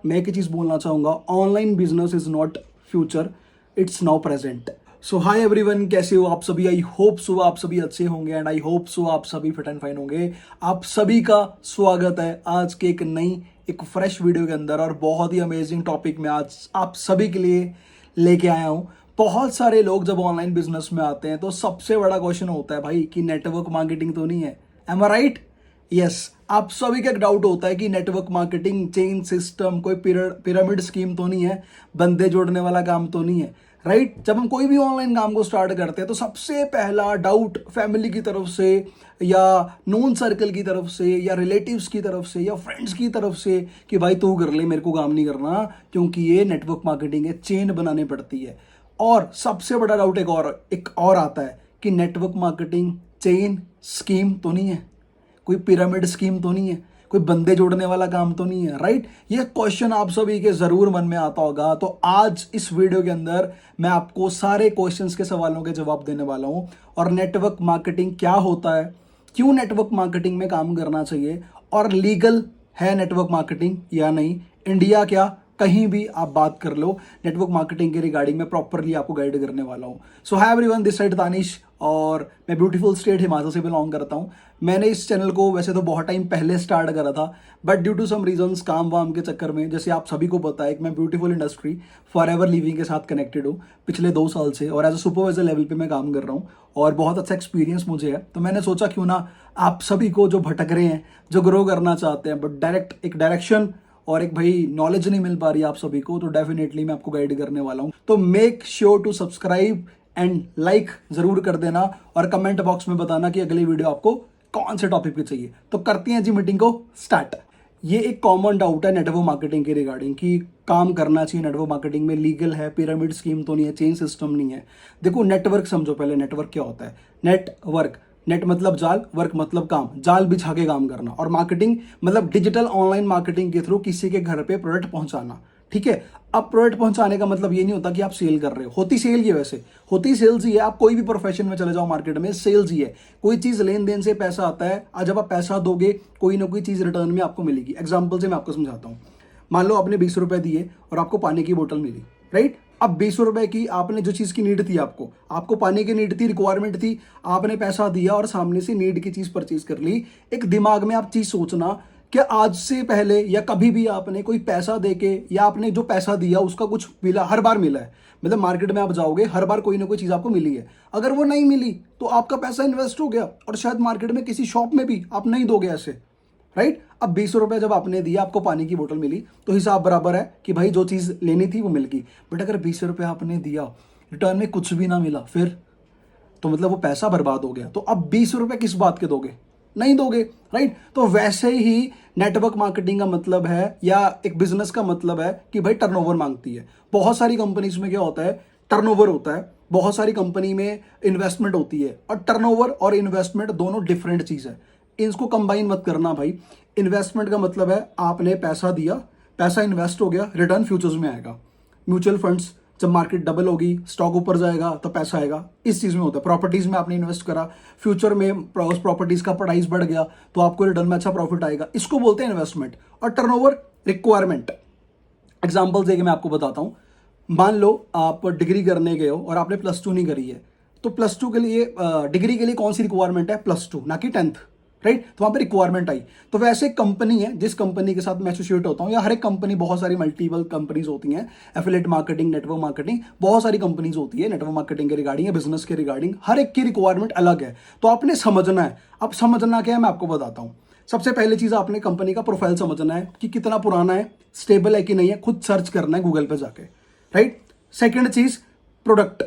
मैं एक ही चीज़ बोलना चाहूँगा, online business is not future, it's now present. So hi everyone, कैसे हो आप सभी? आई होप सो आप सभी अच्छे होंगे एंड आई होप सो आप सभी फिट एंड फाइन होंगे। आप सभी का स्वागत है आज के एक फ्रेश वीडियो के अंदर, और बहुत ही अमेजिंग टॉपिक में आज आप सभी के लिए लेके आया हूँ। बहुत सारे लोग जब ऑनलाइन बिजनेस में आते हैं तो सबसे बड़ा क्वेश्चन होता है भाई कि नेटवर्क मार्केटिंग तो नहीं है। एम आई राइट? यस, आप सभी का एक डाउट होता है कि नेटवर्क मार्केटिंग, चेन सिस्टम, कोई पिरामिड स्कीम तो नहीं है, बंदे जोड़ने वाला काम तो नहीं है, राइट? जब हम कोई भी ऑनलाइन काम को स्टार्ट करते हैं तो सबसे पहला डाउट फैमिली की तरफ से या नोन सर्कल की तरफ से या रिलेटिव्स की तरफ से या फ्रेंड्स की तरफ से कि भाई तू कर ले, मेरे को काम नहीं करना, क्योंकि ये नेटवर्क मार्केटिंग है, चेन बनानी पड़ती है। और सबसे बड़ा डाउट एक और आता है कि नेटवर्क मार्केटिंग चेन स्कीम तो नहीं है, कोई पिरामिड स्कीम तो नहीं है, कोई बंदे जोड़ने वाला काम तो नहीं है, राइट? ये क्वेश्चन आप सभी के जरूर मन में आता होगा। तो आज इस वीडियो के अंदर मैं आपको सारे क्वेश्चंस के सवालों के जवाब देने वाला हूं, और नेटवर्क मार्केटिंग क्या होता है, क्यों नेटवर्क मार्केटिंग में काम करना चाहिए, और लीगल है नेटवर्क मार्केटिंग या नहीं, इंडिया क्या कहीं भी आप बात कर लो, नेटवर्क मार्केटिंग के रिगार्डिंग में प्रॉपरली आपको गाइड करने वाला हूं। So hi everyone, this side Danish, और मैं ब्यूटीफुल स्टेट हिमाचल से बिलोंग करता हूं। मैंने इस चैनल को वैसे तो बहुत टाइम पहले स्टार्ट करा था, but due to some reasons, काम वाम के चक्कर में, जैसे आप सभी को पता है कि मैं beautiful industry for ever living के साथ कनेक्टेड हूँ पिछले 2 साल से, और एज अ सुपरवाइजर लेवल पे मैं काम कर रहा हूँ, और बहुत अच्छा एक्सपीरियंस मुझे है। तो मैंने सोचा क्यों ना आप सभी को जो भटक रहे हैं, जो ग्रो करना चाहते हैं बट एक डायरेक्शन और एक भाई नॉलेज नहीं मिल पा रही आप सभी को, तो डेफिनेटली मैं आपको गाइड करने वाला हूं। तो make sure to subscribe and like जरूर कर देना, और कमेंट बॉक्स में बताना कि अगली वीडियो आपको कौन से टॉपिक पे चाहिए। तो करते हैं जी मीटिंग को स्टार्ट। ये एक कॉमन डाउट है नेटवर्क मार्केटिंग के रिगार्डिंग कि काम करना चाहिए नेटवर्क मार्केटिंग में, लीगल है, पिरामिड स्कीम तो नहीं है, चेन सिस्टम नहीं है। देखो, नेटवर्क समझो पहले, नेटवर्क क्या होता है? नेटवर्क, नेट मतलब जाल, वर्क मतलब काम, जाल बिछा के काम करना, और मार्केटिंग मतलब डिजिटल ऑनलाइन मार्केटिंग के थ्रू किसी के घर पे प्रोडक्ट पहुंचाना। ठीक है, अब प्रोडक्ट पहुंचाने का मतलब ये नहीं होता कि आप सेल कर रहे हो, होती सेल ही है, वैसे होती सेल्स ही है। आप कोई भी प्रोफेशन में चले जाओ मार्केट में, सेल्स ही है। कोई चीज लेन देन से पैसा आता है, और जब आप पैसा दोगे कोई ना कोई चीज रिटर्न में आपको मिलेगी। एग्जाम्पल से मैं आपको समझाता हूँ। मान लो आपने 20 रुपए दिए और आपको पानी की बोतल मिली, राइट? अब 20 रुपए की आपने जो चीज की नीड थी, आपको पानी की नीड थी, रिक्वायरमेंट थी, आपने पैसा दिया और सामने से नीड की चीज परचेज कर ली। एक दिमाग में आप चीज सोचना कि आज से पहले या कभी भी आपने कोई पैसा देके या आपने जो पैसा दिया उसका कुछ मिला, हर बार मिला है? मतलब मार्केट में आप जाओगे, हर बार कोई ना कोई चीज आपको मिली है। अगर वो नहीं मिली तो आपका पैसा इन्वेस्ट हो गया, और शायद मार्केट में किसी शॉप में भी आप नहीं दोगे ऐसे, राइट? अब 20 रुपए जब आपने दिया, आपको पानी की बोतल मिली, तो हिसाब बराबर है कि भाई जो चीज लेनी थी वो मिल गई। बट अगर 20 रुपए आपने दिया, रिटर्न में कुछ भी ना मिला, फिर तो मतलब वो पैसा बर्बाद हो गया। तो अब 20 रुपए किस बात के दोगे? नहीं दोगे, राइट? तो वैसे ही नेटवर्क मार्केटिंग का मतलब है, या एक बिजनेस का मतलब है कि भाई टर्नओवर मांगती है। बहुत सारी कंपनीज में क्या होता है, टर्नओवर होता है। बहुत सारी कंपनी में इन्वेस्टमेंट होती है, और टर्नओवर और इन्वेस्टमेंट दोनों डिफरेंट चीज है। इसको कंबाइन मत करना भाई। इन्वेस्टमेंट का मतलब है आपने पैसा दिया, पैसा इन्वेस्ट हो गया, रिटर्न फ्यूचर्स में आएगा। म्यूचुअल फंड्स, जब मार्केट डबल होगी, स्टॉक ऊपर जाएगा तो पैसा आएगा, इस चीज में होता है। प्रॉपर्टीज में आपने इन्वेस्ट करा, फ्यूचर में उस प्रॉपर्टीज का प्राइस बढ़ गया तो आपको रिटर्न में अच्छा प्रॉफिट आएगा, इसको बोलते हैं इन्वेस्टमेंट। और टर्नओवर, रिक्वायरमेंट। एग्जाम्पल देके मैं आपको बताता हूं। मान लो आप डिग्री करने गए हो और आपने +2 नहीं करी है, तो +2 के लिए, डिग्री के लिए कौन सी रिक्वायरमेंट है? +2, ना कि 10th, राइट? तो वहां पे रिक्वायरमेंट आई। तो वैसे कंपनी है, जिस कंपनी के साथ मैं एसोसिएट होता हूं, या हर एक कंपनी, बहुत सारी मल्टीपल कंपनीज होती हैं, एफिलिएट मार्केटिंग, नेटवर्क मार्केटिंग, बहुत सारी कंपनीज होती है नेटवर्क मार्केटिंग के रिगार्डिंग या बिजनेस के रिगार्डिंग। हर एक की रिक्वायरमेंट अलग है, तो आपने समझना है। अब समझना क्या है मैं आपको बताता हूं। सबसे पहली चीज, आपने कंपनी का प्रोफाइल समझना है कि कितना पुराना है, स्टेबल है कि नहीं है, खुद सर्च करना है गूगल पे जाके, राइट? सेकेंड चीज, प्रोडक्ट।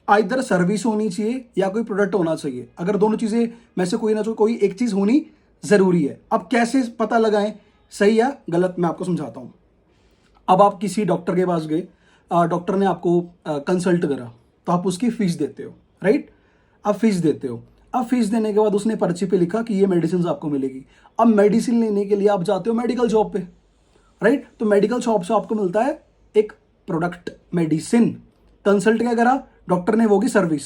आइदर सर्विस होनी चाहिए या कोई प्रोडक्ट होना चाहिए। अगर दोनों चीजें में से कोई ना कोई एक चीज होनी जरूरी है। अब कैसे पता लगाएं सही या गलत, मैं आपको समझाता हूं। अब आप किसी डॉक्टर के पास गए, डॉक्टर ने आपको कंसल्ट करा, तो आप उसकी फीस देते हो, राइट? अब फीस देते हो। अब फीस देने के बाद उसने पर्ची पे लिखा कि ये मेडिसिन आपको मिलेगी। अब मेडिसिन लेने के लिए आप जाते हो मेडिकल शॉप पे, राइट? तो मेडिकल शॉप से आपको मिलता है एक प्रोडक्ट, मेडिसिन। कंसल्ट क्या करा डॉक्टर ने, वो की सर्विस,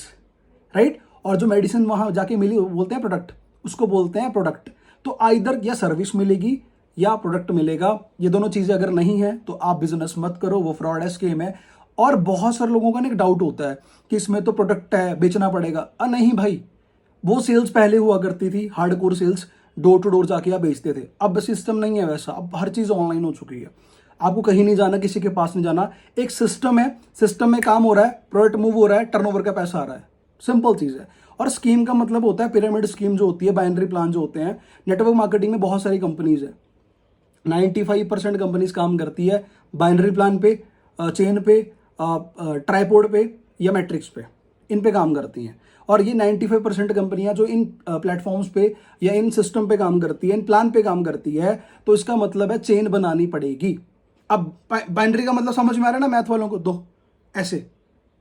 राइट? और जो मेडिसिन वहां जाके मिली वो बोलते हैं प्रोडक्ट, उसको बोलते हैं प्रोडक्ट। तो आइदर या सर्विस मिलेगी या प्रोडक्ट मिलेगा। ये दोनों चीजें अगर नहीं है तो आप बिजनेस मत करो, वो फ्रॉड है, स्कैम है। और बहुत सारे लोगों का ना एक डाउट होता है कि इसमें तो प्रोडक्ट है, बेचना पड़ेगा। नहीं भाई, वो सेल्स पहले हुआ करती थी, hardcore sales, door to door जाके आप बेचते थे। अब सिस्टम नहीं है वैसा, अब हर चीज ऑनलाइन हो चुकी है। आपको कहीं नहीं जाना, किसी के पास नहीं जाना, एक सिस्टम है, सिस्टम में काम हो रहा है, प्रोडक्ट मूव हो रहा है, टर्नओवर का पैसा आ रहा है, सिंपल चीज है। और स्कीम का मतलब होता है पिरामिड स्कीम जो होती है, बाइनरी प्लान जो होते हैं। नेटवर्क मार्केटिंग में बहुत सारी कंपनीज है, 95% कंपनीज काम करती है बाइनरी प्लान पे, चेन पे, ट्राइपोड पे या मैट्रिक्स पे, इन पे काम करती हैं। और ये 95% कंपनियां जो इन प्लेटफॉर्म्स पे या इन सिस्टम पे काम करती है, इन प्लान पे काम करती है, तो इसका मतलब है चेन बनानी पड़ेगी। अब बाइनरी का मतलब समझ में आ रहा है ना मैथ वालों को? दो ऐसे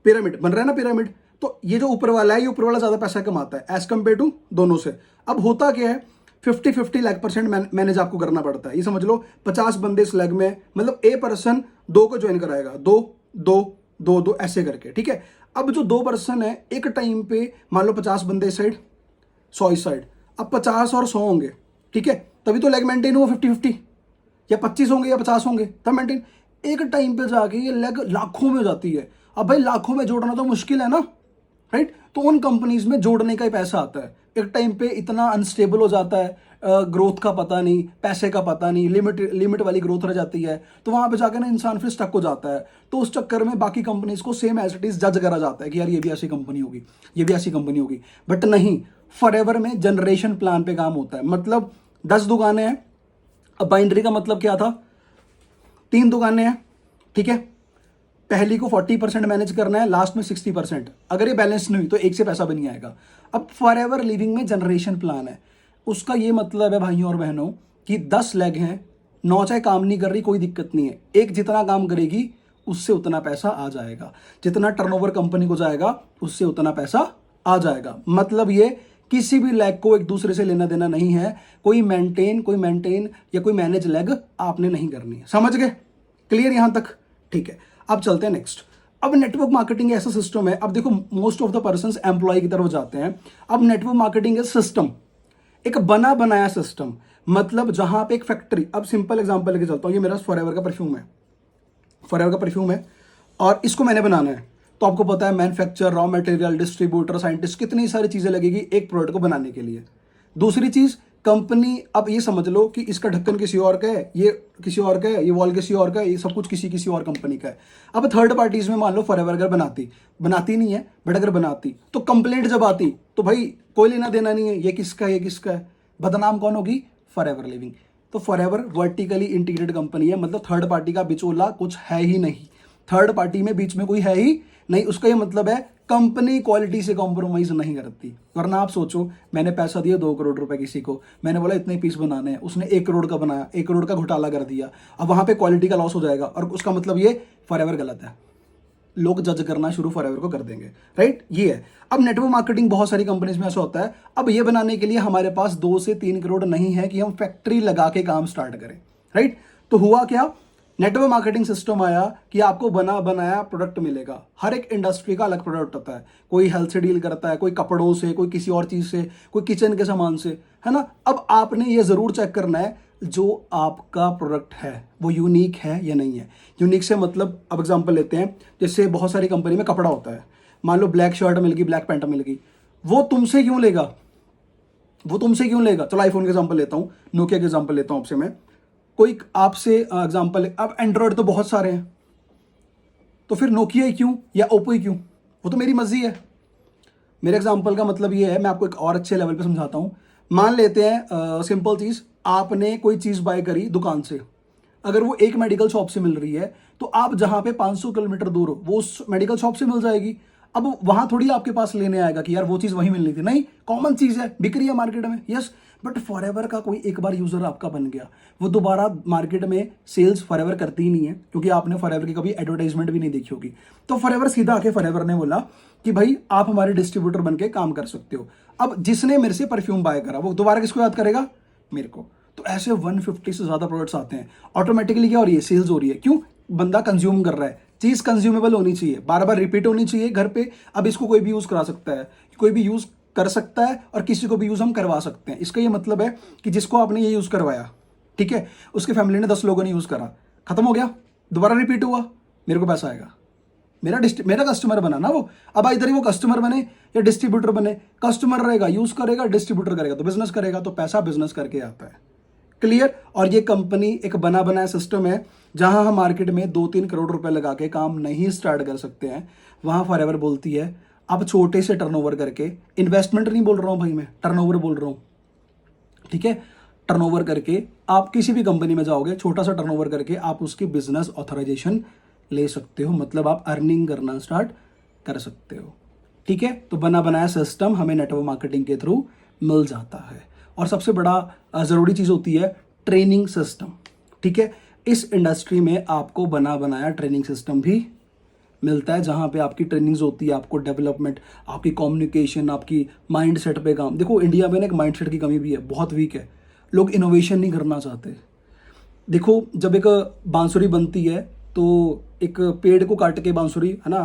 पिरामिड बन रहा है ना, पिरामिड। तो ये जो ऊपर वाला है, ये ऊपर वाला ज्यादा पैसा कमाता है एज कंपेयर टू दोनों से। अब होता क्या है, 50-50 लाख % मैनेज आपको करना पड़ता है। ये समझ लो 50 बंदे इस लेग में, मतलब ए पर्सन 2 को ज्वाइन कराएगा, 2 2 2 2 ऐसे करके, ठीक है। अब जो 2 पर्सन है, एक टाइम पे मान लो 50 बंदे इस साइड, 100 इस साइड, अब 50 और 100 होंगे, ठीक है, तभी तो लेग मेंटेन हुआ 50-50। या 25 होंगे या 50 होंगे तब मेंटेन। एक टाइम पे जाके ये लेग लाखों में जाती है। अब भाई लाखों में जोड़ना तो मुश्किल है ना, राइट? तो उन कंपनीज में जोड़ने का ही पैसा आता है। एक टाइम पे इतना अनस्टेबल हो जाता है, ग्रोथ का पता नहीं, पैसे का पता नहीं, लिमिट वाली ग्रोथ रह जाती है, तो वहां पे जाकर ना इंसान फिर स्टक हो जाता है। तो उस चक्कर में बाकी कंपनीज को सेम एज इट इज जज करा जाता है कि यार ये भी ऐसी कंपनी होगी, ये भी ऐसी कंपनी होगी। बट नहीं, फॉरएवर में जनरेशन प्लान पे काम होता है। मतलब 10 दुकानें हैं। अब बाइंड्री का मतलब क्या था, 3 दुकानें हैं, ठीक है, पहली को 40% मैनेज करना है, लास्ट में 60%। अगर ये बैलेंस नहीं हुई तो एक से पैसा भी नहीं आएगा। अब फॉरएवर लिविंग में जनरेशन प्लान है, उसका ये मतलब है भाइयों और बहनों कि 10 लेग हैं, 9 चाहे काम नहीं कर रही कोई दिक्कत नहीं है, एक जितना काम करेगी उससे उतना पैसा आ जाएगा, जितना टर्नओवर कंपनी को जाएगा उससे उतना पैसा आ जाएगा। मतलब ये किसी भी लेग को एक दूसरे से लेना देना नहीं है, कोई मेंटेन या कोई मैनेज लेग आपने नहीं करनी है। समझ गए? क्लियर यहां तक? ठीक है, अब चलते हैं नेक्स्ट। अब नेटवर्क मार्केटिंग ऐसा सिस्टम है, अब देखो most of the persons employ की तरफ जाते हैं। अब नेटवर्क मार्केटिंग है सिस्टम, एक बना बनाया सिस्टम। मतलब जहां पे एक फैक्ट्री, अब सिंपल एग्जांपल लेके चलता हूं, ये मेरा फॉरएवर का परफ्यूम है, फॉरएवर का परफ्यूम है और इसको मैंने बनाना है। तो आपको पता है manufacture, raw material, distributor, scientist, कितनी सारी चीजें लगेगी एक प्रोडक्ट को बनाने के लिए। दूसरी चीज कंपनी, अब ये समझ लो कि इसका ढक्कन किसी और का है, ये किसी और का है, ये वॉल किसी और का है, ये सब कुछ किसी और कंपनी का है। अब थर्ड पार्टीज में मान लो फॉरएवर अगर बनाती नहीं है, बट अगर बनाती तो कंप्लेंट जब आती तो भाई कोई लेना देना नहीं है, ये किसका है, ये किसका है, बदनाम कौन होगी? Forever living. तो फॉरएवर वर्टिकली इंटीग्रेटेड कंपनी है, मतलब थर्ड पार्टी का बिचौला कुछ है ही नहीं, थर्ड पार्टी में बीच में कोई है ही नहीं। उसका ये मतलब है कंपनी क्वालिटी से कॉम्प्रोमाइज नहीं करती। वरना आप सोचो, मैंने पैसा दिया 2 करोड़ रुपए किसी को, मैंने बोला इतने पीस बनाने हैं, उसने 1 करोड़ का बनाया, 1 करोड़ का घोटाला कर दिया, अब वहां पे क्वालिटी का लॉस हो जाएगा और उसका मतलब ये फॉरएवर गलत है, लोग जज करना शुरू फॉरएवर को कर देंगे, राइट? ये है। अब नेटवर्क मार्केटिंग बहुत सारी कंपनीज में ऐसा होता है, अब ये बनाने के लिए हमारे पास 2 से 3 करोड़ नहीं है कि हम फैक्ट्री लगा के काम स्टार्ट करें, राइट? तो हुआ क्या, नेटवर्क मार्केटिंग सिस्टम आया कि आपको बना बनाया प्रोडक्ट मिलेगा। हर एक इंडस्ट्री का अलग प्रोडक्ट होता है, कोई हेल्थ से डील करता है, कोई कपड़ों से, कोई किसी और चीज से, कोई किचन के सामान से, है ना। अब आपने ये जरूर चेक करना है जो आपका प्रोडक्ट है वो यूनिक है या नहीं है। यूनिक से मतलब, अब एग्जांपल लेते हैं, जैसे बहुत सारी कंपनी में कपड़ा होता है, मान लो ब्लैक शर्ट मिल गई, ब्लैक पैंट मिल गई, वो तुमसे क्यों लेगा? वो तुमसे क्यों लेगा? चलो आईफोन के एग्जांपल लेता हूं, नोकिया के एग्जांपल लेता हूं आपसे मैं। कोई आपसे एग्जांपल, अब एंड्रॉयड तो बहुत सारे हैं, तो फिर नोकिया ही क्यों या ओप्पो ही क्यों? वो तो मेरी मर्जी है। मेरे एग्जांपल का मतलब ये है, मैं आपको एक और अच्छे लेवल पे समझाता हूं। मान लेते हैं सिंपल चीज, आपने कोई चीज बाय करी दुकान से, अगर वो एक मेडिकल शॉप से मिल रही है तो आप जहां पे 500 किलोमीटर दूर हो वो उस मेडिकल शॉप से मिल जाएगी। अब वहां थोड़ी आपके पास लेने आएगा कि यार वो चीज वहीं मिलनी थी, नहीं, कॉमन चीज है, बिक रही है मार्केट में, यस। बट फॉरएवर का कोई एक बार यूजर आपका बन गया, वो दोबारा मार्केट में सेल्स फॉरएवर करती ही नहीं है, क्योंकि आपने फॉरएवर की कभी एडवर्टाइजमेंट भी नहीं देखी होगी। तो फॉरएवर सीधा आके फॉरएवर ने बोला कि भाई आप हमारे डिस्ट्रीब्यूटर बन के काम कर सकते हो। अब जिसने मेरे से परफ्यूम बाय करा वो दोबारा किसको याद करेगा? मेरे को। तो ऐसे 150 से ज्यादा प्रोडक्ट्स आते हैं, ऑटोमेटिकली क्या हो रही है? सेल्स हो रही है। क्यों? बंदा कंज्यूम कर रहा है, चीज कंज्यूमेबल होनी चाहिए, बार बार रिपीट होनी चाहिए घर पे। अब इसको कोई भी यूज करा सकता है, कोई भी यूज कर सकता है और किसी को भी यूज हम करवा सकते हैं। इसका ये मतलब है कि जिसको आपने ये यूज करवाया, ठीक है, उसकी फैमिली ने 10 लोगों ने यूज़ करा, खत्म हो गया, दोबारा रिपीट हुआ, मेरे को पैसा आएगा, मेरा कस्टमर बना ना वो। अब इधर ही वो कस्टमर बने या डिस्ट्रीब्यूटर बने, कस्टमर रहेगा, यूज़ करेगा, डिस्ट्रीब्यूटर करेगा, तो बिजनेस करेगा, तो पैसा बिजनेस करके आता है। क्लियर। और ये कंपनी एक बना बनाया सिस्टम है, जहां हम मार्केट में 2-3 करोड़ रुपए लगा के काम नहीं स्टार्ट कर सकते हैं, वहां फॉरएवर बोलती है अब छोटे से टर्नओवर करके, इन्वेस्टमेंट नहीं बोल रहा हूं भाई, मैं टर्नओवर बोल रहा हूं, ठीक है, टर्नओवर करके आप किसी भी कंपनी में जाओगे, छोटा सा टर्नओवर करके आप उसकी बिजनेस ऑथराइजेशन ले सकते हो, मतलब आप अर्निंग करना स्टार्ट कर सकते हो, ठीक है। तो बना बनाया सिस्टम हमें नेटवर्क मार्केटिंग के थ्रू मिल जाता है। और सबसे बड़ा ज़रूरी चीज़ होती है ट्रेनिंग सिस्टम, ठीक है। इस इंडस्ट्री में आपको बना बनाया ट्रेनिंग सिस्टम भी मिलता है, जहाँ पे आपकी ट्रेनिंग्स होती है, आपको डेवलपमेंट, आपकी कम्युनिकेशन, आपकी माइंड सेट पे काम। देखो इंडिया में ना एक माइंड सेट की कमी भी है, बहुत वीक है, लोग इनोवेशन नहीं करना चाहते। देखो जब एक बांसुरी बनती है तो एक पेड़ को काट के बांसुरी, है ना,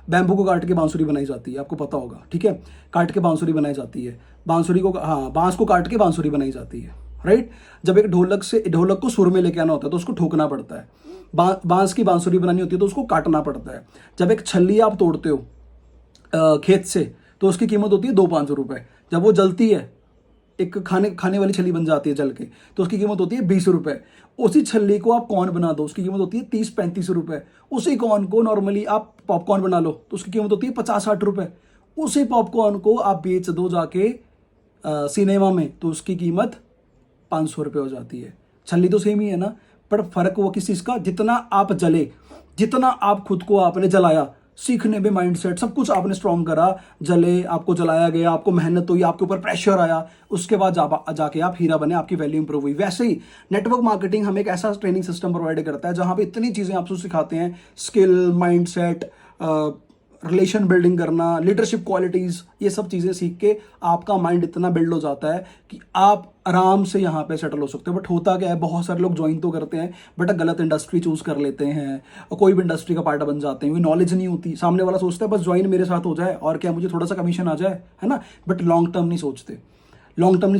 बैम्बू को काट के बांसुरी बनाई जाती है, आपको पता होगा, ठीक है, काट के बांसुरी बनाई जाती है, बांसुरी को, हाँ, बांस को काट के बांसुरी बनाई जाती है, राइट। जब एक ढोलक को सुर में लेके आना होता है तो उसको ठोकना पड़ता है, बांस की बांसुरी बनानी होती है तो उसको काटना पड़ता है। जब एक छल्ली आप तोड़ते हो खेत से, तो उसकी कीमत होती है 2-5 रुपए। जब वो जलती है, एक खाने वाली छल्ली बन जाती है जल के, तो उसकी कीमत होती है 20 रुपए। उसी छल्ली को आप कॉर्न बना दो, उसकी कीमत होती है 30-35 रुपए। उसी कॉर्न को नॉर्मली आप पॉपकॉर्न बना लो तो उसकी कीमत होती है 50-60 रुपए। उसी पॉपकॉर्न को आप बेच दो जाके सिनेमा में, तो उसकी कीमत 500 रुपये हो जाती है। छल्ली तो सेम ही है ना, पर फर्क वो किस चीज़ का, जितना आप जले, जितना आप खुद को आपने जलाया, सीखने में माइंडसेट सब कुछ आपने स्ट्रॉन्ग करा, जले, आपको जलाया गया, आपको मेहनत हुई, आपके ऊपर प्रेशर आया, उसके बाद जाके आप हीरा बने, आपकी वैल्यू इंप्रूव हुई। वैसे ही नेटवर्क मार्केटिंग हमें एक ऐसा ट्रेनिंग सिस्टम प्रोवाइड करता है जहां पे इतनी चीज़ें आपको सिखाते हैं, स्किल, माइंडसेट, रिलेशन बिल्डिंग करना, लीडरशिप क्वालिटीज़, ये सब चीज़ें सीख के आपका माइंड इतना बिल्ड हो जाता है कि आप आराम से यहाँ पे सेटल हो सकते हो। बट होता क्या है, बहुत सारे लोग ज्वाइन तो करते हैं बट गलत इंडस्ट्री चूज कर लेते हैं, और कोई भी इंडस्ट्री का पार्ट बन जाते हैं, कोई नॉलेज नहीं होती। सामने वाला सोचता है बस ज्वाइन मेरे साथ हो जाए और क्या, मुझे थोड़ा सा कमीशन आ जाए, है ना, बट लॉन्ग टर्म नहीं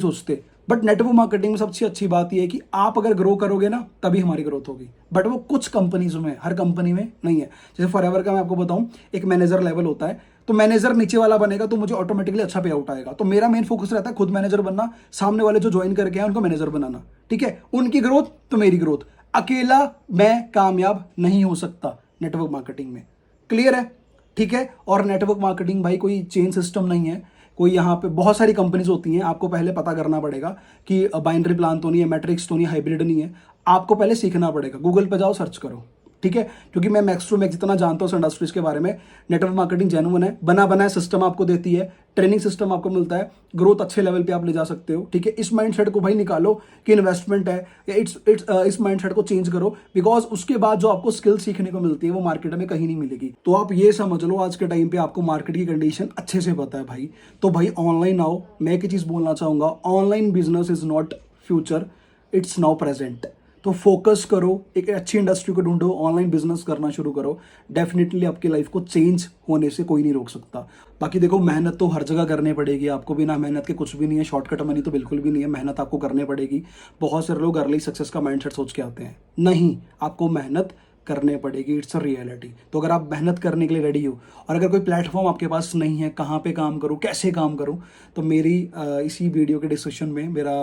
सोचते। बट नेटवर्क मार्केटिंग में सबसे अच्छी बात यह है कि आप अगर ग्रो करोगे ना, तभी हमारी ग्रोथ होगी। बट वो कुछ कंपनीज में, हर कंपनी में नहीं है। जैसे फॉरएवर का मैं आपको बताऊं, एक मैनेजर लेवल होता है, तो मैनेजर नीचे वाला बनेगा तो मुझे ऑटोमेटिकली अच्छा पे आउट आएगा। तो मेरा मेन फोकस रहता है खुद मैनेजर बनना, सामने वाले जो ज्वाइन करके आए उनको मैनेजर बनाना, ठीक है, उनकी ग्रोथ तो मेरी ग्रोथ। अकेला मैं कामयाब नहीं हो सकता नेटवर्क मार्केटिंग में, क्लियर है, ठीक है। और नेटवर्क मार्केटिंग भाई कोई चेन सिस्टम नहीं है, कोई यहाँ पे बहुत सारी कंपनीज होती हैं, आपको पहले पता करना पड़ेगा कि बाइनरी प्लान तो नहीं है, मैट्रिक्स तो नहीं है, हाइब्रिड नहीं है, आपको पहले सीखना पड़ेगा। गूगल पे जाओ, सर्च करो, ठीक है, क्योंकि मैं मैक्स टू मैक्स जितना जानता हूँ उस इंडस्ट्रीज के बारे में, नेटवर्क मार्केटिंग जेन्युइन है, बना बनाया सिस्टम आपको देती है, ट्रेनिंग सिस्टम आपको मिलता है, ग्रोथ अच्छे लेवल पे आप ले जा सकते हो, ठीक है। इस माइंडसेट को भाई निकालो कि इन्वेस्टमेंट है, या इस माइंडसेट को चेंज करो, बिकॉज उसके बाद जो आपको स्किल सीखने को मिलती है वो मार्केट में कहीं नहीं मिलेगी। तो आप ये समझ लो आज के टाइम पे आपको मार्केट की कंडीशन अच्छे से पता है भाई, तो भाई ऑनलाइन आओ। मैं एक चीज बोलना चाहूंगा, online business is not future, it's now present. तो फोकस करो, एक अच्छी इंडस्ट्री को ढूंढो, ऑनलाइन बिजनेस करना शुरू करो, डेफिनेटली आपकी लाइफ को चेंज होने से कोई नहीं रोक सकता। बाकी देखो, मेहनत तो हर जगह करनी पड़ेगी आपको, बिना मेहनत के कुछ भी नहीं है, शॉर्टकट मनी तो बिल्कुल भी नहीं है, मेहनत आपको करनी पड़ेगी। बहुत सारे लोग अर्ली सक्सेस का माइंडसेट सोच के आते हैं, नहीं, आपको मेहनत करने पड़ेगी, इट्स अ रियलिटी। तो अगर आप मेहनत करने के लिए रेडी हो, और अगर कोई प्लेटफॉर्म आपके पास नहीं है, कहाँ पे काम करूँ, कैसे काम करूँ, तो मेरी इसी वीडियो के डिस्क्रिप्शन में मेरा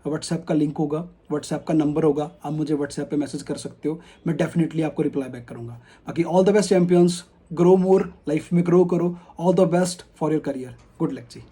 व्हाट्सएप का लिंक होगा, व्हाट्सएप का नंबर होगा, आप मुझे व्हाट्सएप पे मैसेज कर सकते हो, मैं डेफिनेटली आपको रिप्लाई बैक करूंगा। बाकी all the best champions, grow more, life में ग्रो करो, all the best for your career, good luck ji.